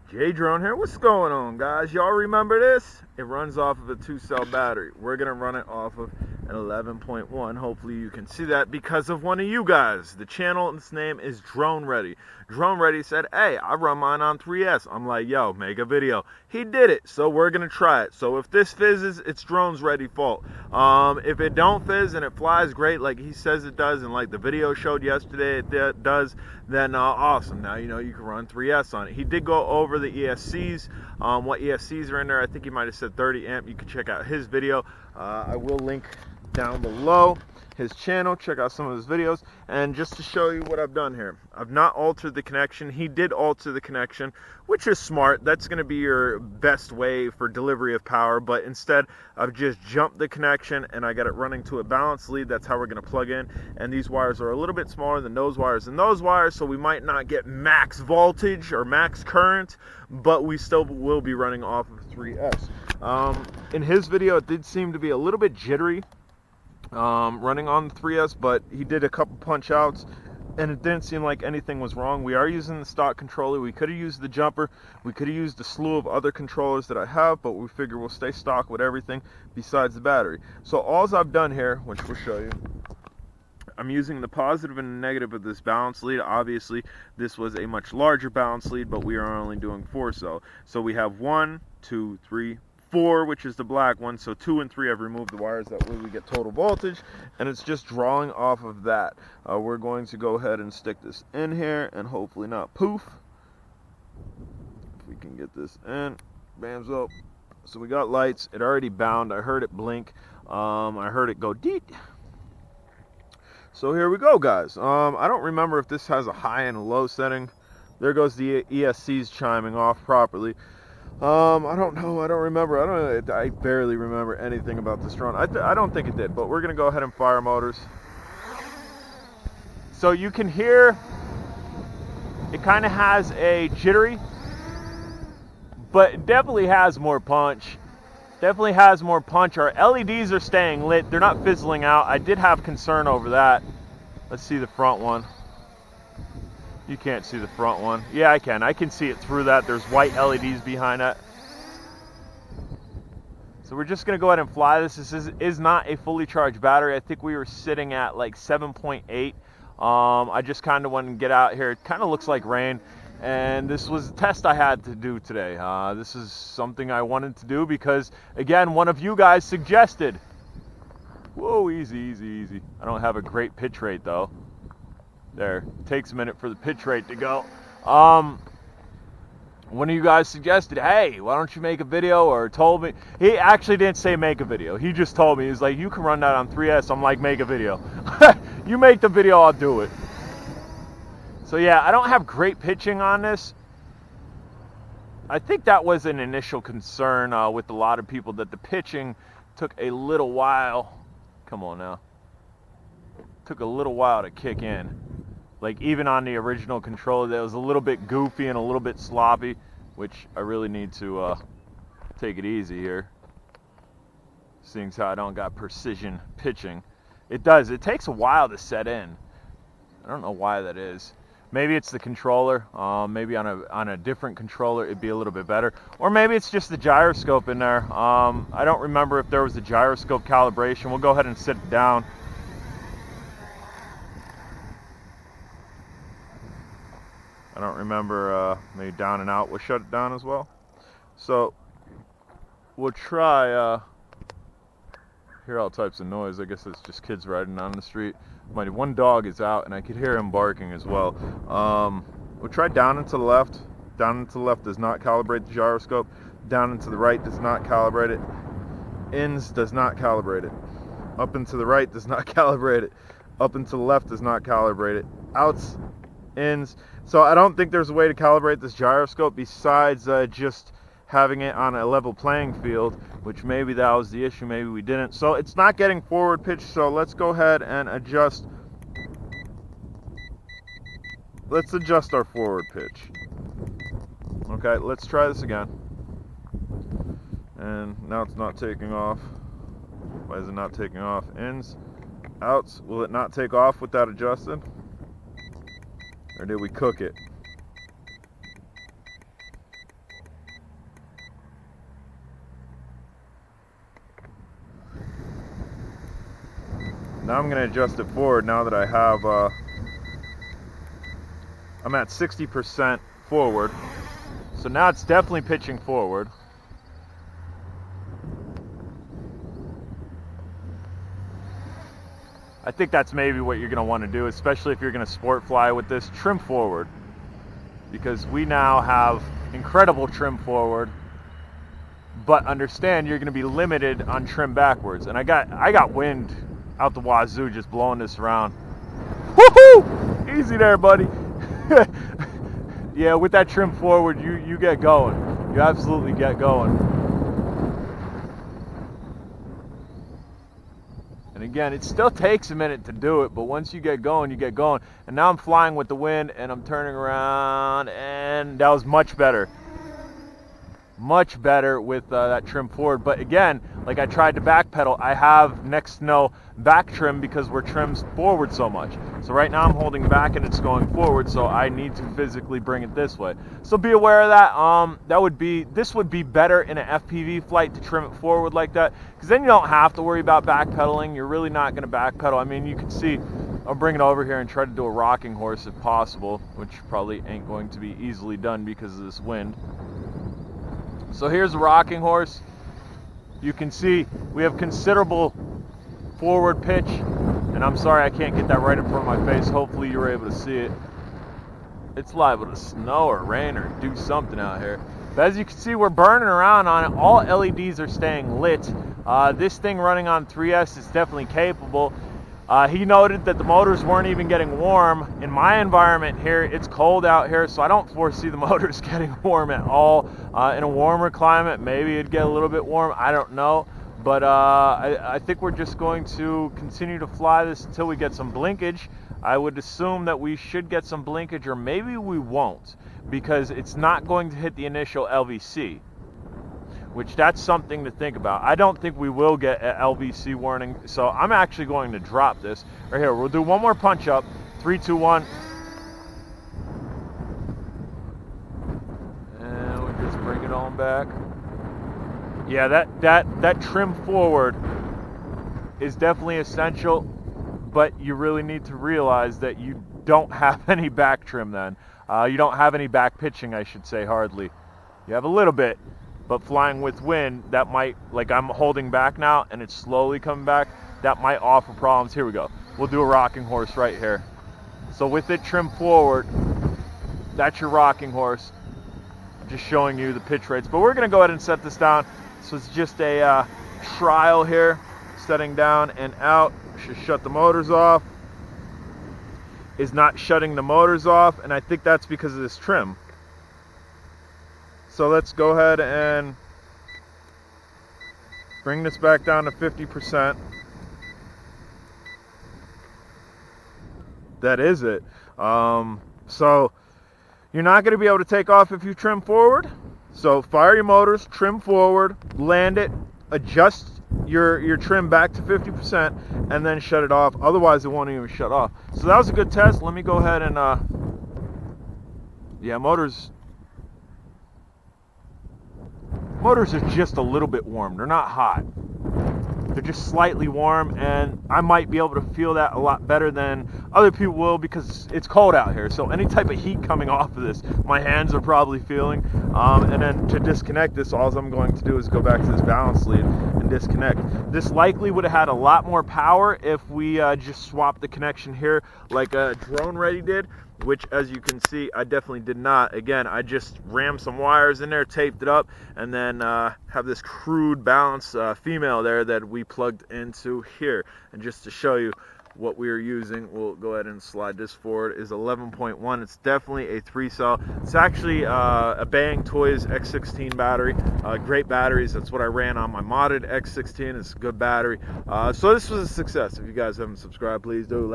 J Drone here. What's going on, guys? Y'all remember this? It runs off of a 2-cell battery. We're gonna run it off of an 11.1. Hopefully you can see that because of one of you guys. The channel's name is Drone Ready. Drone Ready said, hey, I run mine on 3S. I'm like, yo, make a video. He did it, so we're gonna try it. So if this fizzes, it's Drone's Ready fault. If it don't fizz and it flies great like he says it does, and like the video showed yesterday it does, then awesome. Now you know you can run 3S on it. He did go over the ESCs, what ESCs are in there. I think he might have said 30 amp. You can check out his video. I will link down below his channel. Check out some of his videos. And just to show you what I've done here, I've not altered the connection. He did alter the connection, which is smart. That's going to be your best way for delivery of power, but instead I've just jumped the connection and I got it running to a balanced lead. That's how we're going to plug in, and these wires are a little bit smaller than those wires and those wires, so we might not get max voltage or max current, but we still will be running off of 3S. In his video it did seem to be a little bit jittery running on the 3S, but he did a couple punch outs and it didn't seem like anything was wrong. We are using the stock controller. We could have used the jumper. We could have used a slew of other controllers that I have, but we figure we'll stay stock with everything besides the battery. So all I've done here, which we'll show you, I'm using the positive and negative of this balance lead. Obviously this was a much larger balance lead, but we are only doing 4 cell. So we have 1, 2, 3, 4, which is the black one. So 2 and 3 I've removed the wires, that way we get total voltage, and it's just drawing off of that. We're going to go ahead and stick this in here and hopefully not poof. If we can get this in, bams up. So we got lights. It already bound. I heard it blink. I heard it go deet. So here we go, guys. I don't remember if this has a high and a low setting. There goes the ESCs chiming off properly. I don't know. I don't remember. I barely remember anything about this drone. I don't think it did, but we're gonna go ahead and fire motors. So you can hear it kind of has a jittery, but it definitely has more punch. Definitely has more punch. Our LEDs are staying lit. They're not fizzling out. I did have concern over that. Let's see the front one. You can't see the front one. Yeah, I can. I can see it through that. There's white LEDs behind that. So we're just going to go ahead and fly this. This is not a fully charged battery. I think we were sitting at like 7.8. I just kind of wanted to get out here. It kind of looks like rain. And this was a test I had to do today. This is something I wanted to do because, again, one of you guys suggested. Whoa, easy, easy, easy. I don't have a great pitch rate, though. There, it takes a minute for the pitch rate to go. One of you guys suggested, hey, why don't you make a video, or told me. He actually didn't say make a video. He just told me, he's like, you can run that on 3S. I'm like, make a video. You make the video, I'll do it. So yeah, I don't have great pitching on this. I think that was an initial concern with a lot of people, that the pitching took a little while. Come on now. Took a little while to kick in. Like even on the original controller, that was a little bit goofy and a little bit sloppy, which I really need to take it easy here. Seeing as how I don't got precision pitching. It does. It takes a while to set in. I don't know why that is. Maybe it's the controller. Maybe on a different controller it'd be a little bit better. Or maybe it's just the gyroscope in there. I don't remember if there was a gyroscope calibration. We'll go ahead and sit it down. I don't remember, maybe down and out. We'll shut it down as well. So we'll try, hear all types of noise. I guess it's just kids riding down the street. My one dog is out and I could hear him barking as well. We'll try down and to the left. Down and to the left does not calibrate the gyroscope. Down and to the right does not calibrate it. Ins does not calibrate it. Up and to the right does not calibrate it. Up and to the left does not calibrate it. Outs, ins. So I don't think there's a way to calibrate this gyroscope besides just having it on a level playing field, which maybe that was the issue, maybe we didn't. So it's not getting forward pitch, so let's go ahead and adjust. Let's adjust our forward pitch. Okay, let's try this again. And now it's not taking off. Why is it not taking off? Ins, outs. Will it not take off with that adjusted? Or did we cook it? Now I'm going to adjust it forward now that I have, I'm at 60% forward. So now it's definitely pitching forward. I think that's maybe what you're going to want to do, especially if you're going to sport fly with this. Trim forward, because we now have incredible trim forward, but understand you're going to be limited on trim backwards. And I got wind out the wazoo just blowing this around. Woohoo! Easy there, buddy. Yeah, with that trim forward, you get going. You absolutely get going. And again, it still takes a minute to do it, but once you get going, you get going. And now I'm flying with the wind, and I'm turning around, and that was much better. Much better with that trim forward. But again, like I tried to backpedal, I have next to no back trim because we're trimmed forward so much. So right now I'm holding back and it's going forward, so I need to physically bring it this way. So be aware of that. This would be better in an FPV flight to trim it forward like that, because then you don't have to worry about backpedaling. You're really not going to backpedal. I mean, you can see I'll bring it over here and try to do a rocking horse if possible, which probably ain't going to be easily done because of this wind. So here's a rocking horse. You can see we have considerable forward pitch, and I'm sorry I can't get that right in front of my face. Hopefully you were able to see it. It's liable to snow or rain or do something out here. But as you can see, we're burning around on it. All LEDs are staying lit. This thing running on 3S is definitely capable. He noted that the motors weren't even getting warm. In my environment here, it's cold out here, so I don't foresee the motors getting warm at all. In a warmer climate, maybe it'd get a little bit warm. I don't know. But I think we're just going to continue to fly this until we get some blinkage. I would assume that we should get some blinkage, or maybe we won't, because it's not going to hit the initial LVC. Which that's something to think about. I don't think we will get an LVC warning, so I'm actually going to drop this right here. We'll do one more punch up. 3, 2, 1. And we just bring it on back. Yeah, that trim forward is definitely essential, but you really need to realize that you don't have any back trim then. You don't have any back pitching, I should say, hardly. You have a little bit. But flying with wind, that might, like I'm holding back now and it's slowly coming back, that might offer problems. Here we go. We'll do a rocking horse right here. So with it trimmed forward, that's your rocking horse. Just showing you the pitch rates. But we're going to go ahead and set this down. So it's just a trial here, setting down and out. Should shut the motors off. Is not shutting the motors off, and I think that's because of this trim. So let's go ahead and bring this back down to 50%. That is it. So you're not going to be able to take off if you trim forward. So fire your motors, trim forward, land it, adjust your trim back to 50%, and then shut it off. Otherwise, it won't even shut off. So that was a good test. Let me go ahead and, yeah, motors are just a little bit warm. They're not hot. They're just slightly warm, and I might be able to feel that a lot better than other people will because it's cold out here. So any type of heat coming off of this, my hands are probably feeling. And then to disconnect this, all I'm going to do is go back to this balance lead and disconnect. This likely would have had a lot more power if we just swapped the connection here like Drone Ready did, which, as you can see, I definitely did not. Again, I just rammed some wires in there, taped it up, and then have this crude balance female there that we plugged into here. And just to show you what we are using, we'll go ahead and slide this forward, is 11.1. It's definitely a 3-cell. It's actually a Bang Toys X16 battery. Great batteries. That's what I ran on my modded X16. It's a good battery. So this was a success. If you guys haven't subscribed, please do.